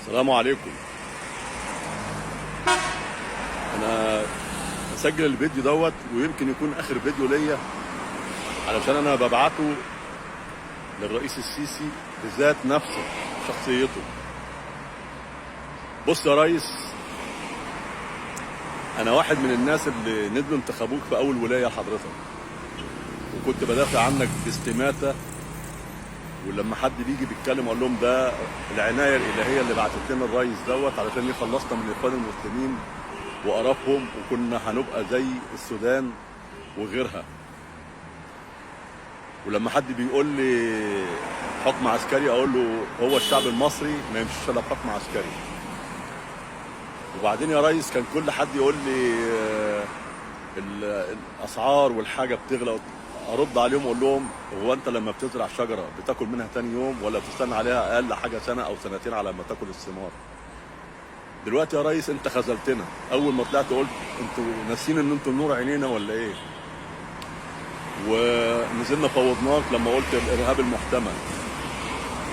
السلام عليكم. انا اسجل الفيديو دوت ويمكن يكون اخر فيديو ليا، علشان انا ببعته للرئيس السيسي بذات نفسه شخصيته. بص يا ريس، انا واحد من الناس اللي نزلوا انتخبوك في اول ولايه لحضرتك، وكنت بدافع عنك باستماته. ولما حد بيجي بيتكلم اقول لهم ده العنايه الالهيه اللي بعتت لنا الريس دوت علشان يخلصنا من الاخوان المسلمين وقرفهم، وكنا هنبقى زي السودان وغيرها. ولما حد بيقول لي حكم عسكري اقول له هو الشعب المصري ما يمشيش الا بحكم عسكري. وبعدين يا ريس كان كل حد يقول لي الاسعار والحاجه بتغلى، ارد عليهم اقول لهم هو انت لما بتزرع شجره بتاكل منها تاني يوم ولا بتستنى عليها اقل حاجه سنه او سنتين على ما تاكل الثمار؟ دلوقتي يا ريس انت خذلتنا. اول ما طلعت قلت انتوا ناسين ان انتوا نور عينينا ولا ايه؟ ونزلنا فوضناك لما قلت الارهاب المحتمل،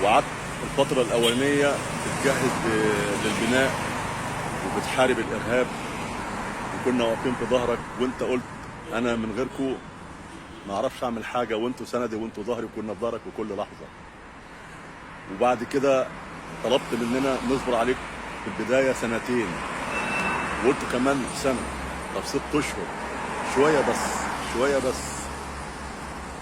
وقعدت الفتره الاولانيه بتجهز للبناء وبتحارب الارهاب، وكنا واقفين في ظهرك، وانت قلت انا من غيركم ما اعرفش اعمل حاجه، وانتوا سندي وانتوا ظهري، وكنا في ظهرك في كل لحظه. وبعد كده طلبت مننا نصبر عليك في البدايه سنتين، وقلت كمان سنه، طب 6 اشهر، شويه بس شويه بس،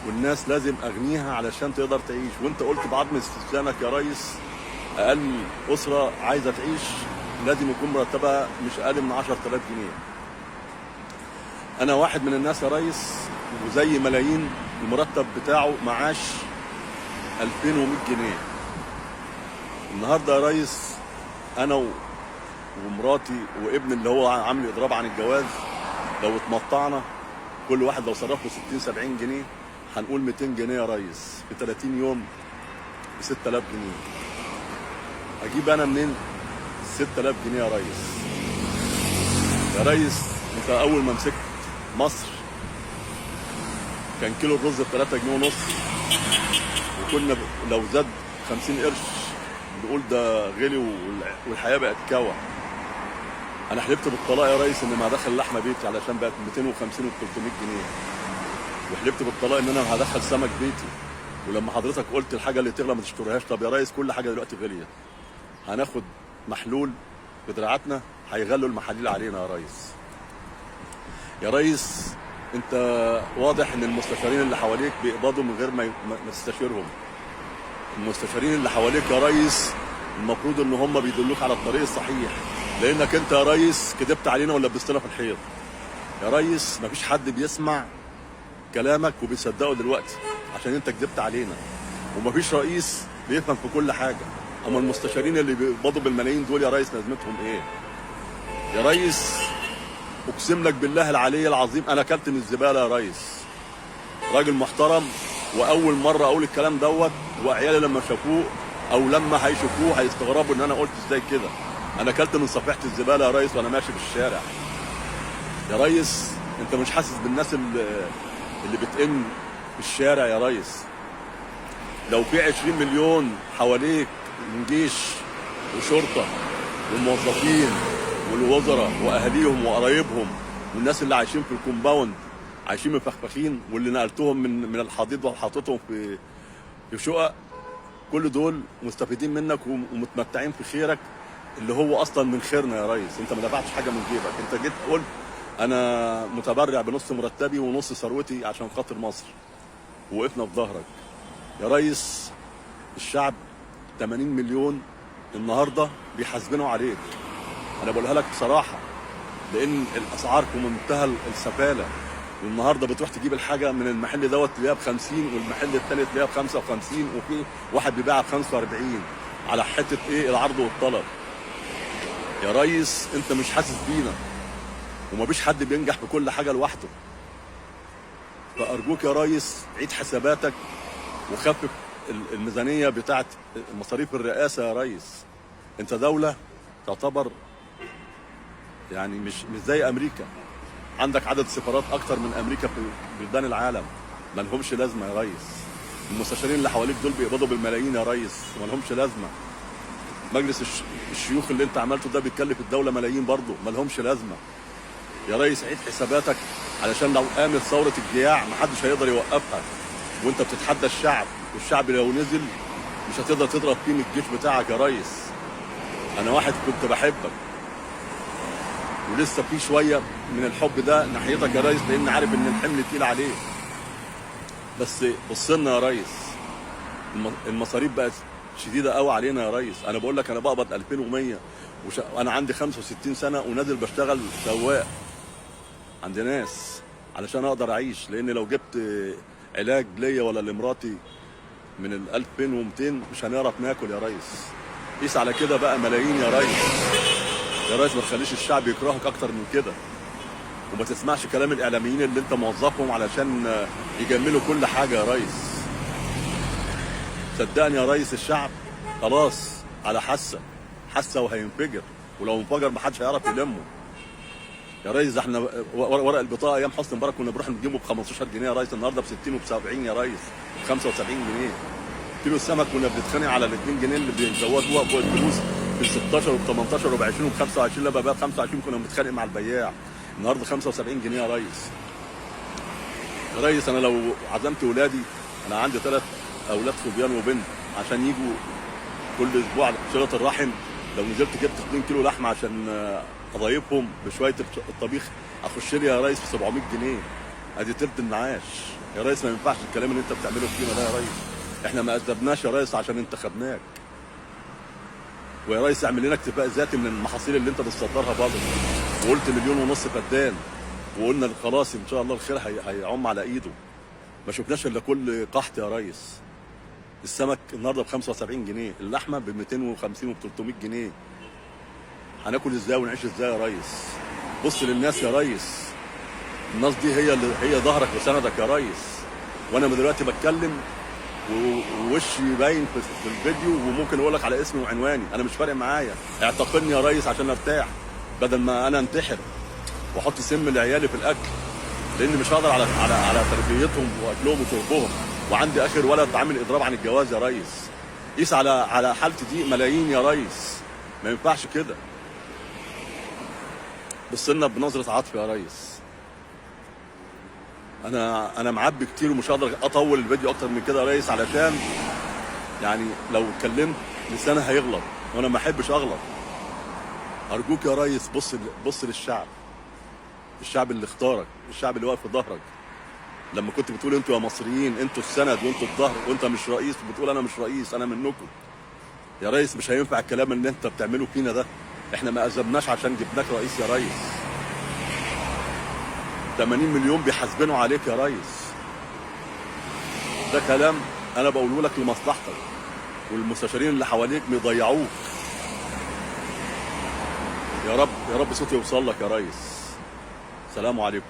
والناس لازم اغنيها علشان تقدر تعيش. وانت قلت بعضم استثنائك يا ريس اقل اسره عايزه تعيش لازم يكون مرتبها مش اقل من 10000 جنيه. انا واحد من الناس يا ريس وزي ملايين المرتب بتاعه معاش 2100 جنيه. النهارده يا ريس انا ومراتي وابني اللي هو عامل اضراب عن الجواز، لو اتمطعنا كل واحد لو صرف له 60 70 جنيه هنقول 200 جنيه يا ريس في 30 يوم ب 6000 جنيه. اجيب انا منين 6000 جنيه يا ريس؟ يا ريس انت اول ما مسكت مصر كان كيلو الرز ب 3 جنيه ونص، وكنا لو زاد 50 قرش نقول ده غلي والحياه بقت كوع. انا حلفت بالطلاق يا ريس ان ما هدخل لحمه بيتي علشان بقت 250 و 300 جنيه، وحلفت بالطلاق ان انا هدخل سمك بيتي. ولما حضرتك قلت الحاجه اللي تغلى ما تشتريهاش، طب يا ريس كل حاجه دلوقتي غليت، هناخد محلول بدراعاتنا هيغلوا المحاليل علينا يا ريس. يا ريس انت واضح ان المستشارين اللي حواليك بيقبضوا من غير ما تستشيرهم. المستشارين اللي حواليك يا ريس المفروض ان هم بيدلوك على الطريق الصحيح، لانك انت يا ريس كدبت علينا ولا لبستنا في الحيط. يا ريس مفيش حد بيسمع كلامك وبيصدقه دلوقتي عشان انت كدبت علينا، ومفيش رئيس بيفهم في كل حاجه. اما المستشارين اللي بيقبضوا بالملايين دول يا ريس لازمتهم ايه؟ يا ريس اقسم لك بالله العلي العظيم انا اكلت من الزباله يا ريس. راجل محترم، واول مره اقول الكلام دوت، وعيالي لما شافوه او لما هيشوفوه هيستغربوا ان انا قلت ازاي كده. انا اكلت من صفيحه الزباله يا ريس وانا ماشي في الشارع. يا ريس انت مش حاسس بالناس اللي بتئن في الشارع يا ريس؟ لو في 20 مليون حواليك من جيش وشرطه والموظفين والوزراء واهاليهم وقرايبهم والناس اللي عايشين في الكومباوند عايشين مفخفخين، واللي نقلتهم من الحضيض وحطيتهم في شقق، كل دول مستفيدين منك ومتمتعين في خيرك اللي هو اصلا من خيرنا يا ريس. انت ما دفعتش حاجه من جيبك، انت جيت قلت انا متبرع بنص مرتبي ونص ثروتي عشان خاطر مصر، ووقفنا في ظهرك يا ريس. الشعب 80 مليون النهارده بيحاسبنوا عليك، انا بقولها لك بصراحه، لان الاسعار في منتهى السفاله. والنهارده بتروح تجيب الحاجه من المحل دوت تلاقيها ب 50، والمحل الثاني تلاقيها ب 55، وفي واحد بيبيعها ب 45 على حته ايه؟ العرض والطلب. يا ريس انت مش حاسس بينا، ومفيش حد بينجح في كل حاجه لوحده. فارجوك يا ريس عيد حساباتك وخفف الميزانيه بتاعت مصاريف الرئاسه يا ريس. انت دوله تعتبر يعني مش زي امريكا، عندك عدد سفارات اكتر من امريكا في بلدان العالم، ما لهمش لازمه يا ريس. المستشارين اللي حواليك دول بيقبضوا بالملايين يا ريس، ما لهمش لازمه. مجلس الشيوخ اللي انت عملته ده بيتكلف الدوله ملايين برضه، ما لهمش لازمه. يا ريس عيد حساباتك، علشان لو قامت ثوره الجياع محدش هيقدر يوقفها، وانت بتتحدى الشعب، والشعب لو نزل مش هتقدر تضرب فيه من الجيش بتاعك يا ريس. انا واحد كنت بحبك ولسه في شويه من الحب ده ناحيتك يا ريس، لان عارف ان الحمل تقيل عليك. بس بص لنا يا ريس، المصاريف بقت شديده قوي علينا يا ريس. انا بقول لك انا بقبض 2100 وانا عندي 65 سنه ونازل بشتغل سواق عند ناس علشان اقدر اعيش، لان لو جبت علاج ليا ولا لمراتي من ال 2200 مش هنعرف ناكل يا ريس. قيس على كده بقى ملايين يا ريس. يا ريس ما تخليش الشعب يكرهك اكتر من كده، وما تسمعش كلام الاعلاميين اللي انت موظفهم علشان يجملوا كل حاجه يا ريس. صدقني يا ريس، الشعب خلاص على حاسه وهينفجر، ولو انفجر محدش هيعرف يلمه يا ريس. احنا ورق البطاقه ايام حسني مبارك كنا بنروح نجيبه ب 15 جنيه يا ريس، النهارده ب 60 وب 70 يا ريس، ب 75 جنيه. كيلو السمك كنا بنتخانق على ال 2 جنيه اللي بيزودوها فوق الفلوس بال 16 وب 18 وب 20 وب 25. لما بقى ب 25 كنا بنتخانق مع البياع. النهارده 75 جنيه يا ريس. يا ريس انا لو عزمت ولادي، انا عندي 3 اولاد صبيان وبنت، عشان يجوا كل اسبوع صله الرحم، لو نزلت جبت 2 كيلو لحمه عشان اضيفهم بشويه الطبيخ، اخش لي يا ريس في 700 جنيه. ادي تلت المعاش يا ريس. ما ينفعش الكلام اللي انت بتعمله فينا ده يا ريس. احنا ما قدمناش يا ريس عشان انتخبناك. ويا ريس اعمل لنا اكتفاء ذاتي من المحاصيل اللي انت بتصدرها برضه. وقلت 1.5 مليون فدان، وقلنا خلاص ان شاء الله الخير هيعم على ايده. ما شفناش الا كل قحط يا ريس. السمك النهارده ب 75 جنيه، اللحمه ب 250 وب 300 جنيه. هناكل ازاي ونعيش ازاي يا ريس؟ بص للناس يا ريس. الناس دي هي ظهرك وسندك يا ريس. وانا من دلوقتي بتكلم ووشي باين في الفيديو، وممكن اقول لك على اسمي وعنواني، انا مش فارق معايا. اعتقلني يا ريس عشان ارتاح، بدل ما انا انتحر واحط سم لعيالي في الاكل، لان مش هقدر على تربيتهم واكلهم وشربهم. وعندي اخر ولد عامل اضراب عن الجواز يا ريس. قيس على حالتي دي ملايين يا ريس. ما ينفعش كده. بص لنا بنظره عطف يا ريس. انا معبي كتير ومش هقدر اطول الفيديو اكتر من كده يا ريس، علشان يعني لو اتكلمت لساني هيغلط، وانا ما احبش اغلط. ارجوك يا ريس بص للشعب، الشعب اللي اختارك، الشعب اللي واقف في ظهرك. لما كنت بتقول انتوا يا مصريين انتوا السند وانتوا الظهر، وانت مش رئيس وبتقول انا مش رئيس، انا منكم يا ريس. مش هينفع الكلام اللي انت بتعمله فينا ده. احنا ما اذنبناش عشان جبناك رئيس يا ريس. 80 مليون بيحاسبنوا عليك يا ريس. ده كلام انا بقوله لك لمصلحتك، والمستشارين اللي حواليك بيضيعوك. يا رب صوتي يوصل لك يا ريس. سلام عليكم.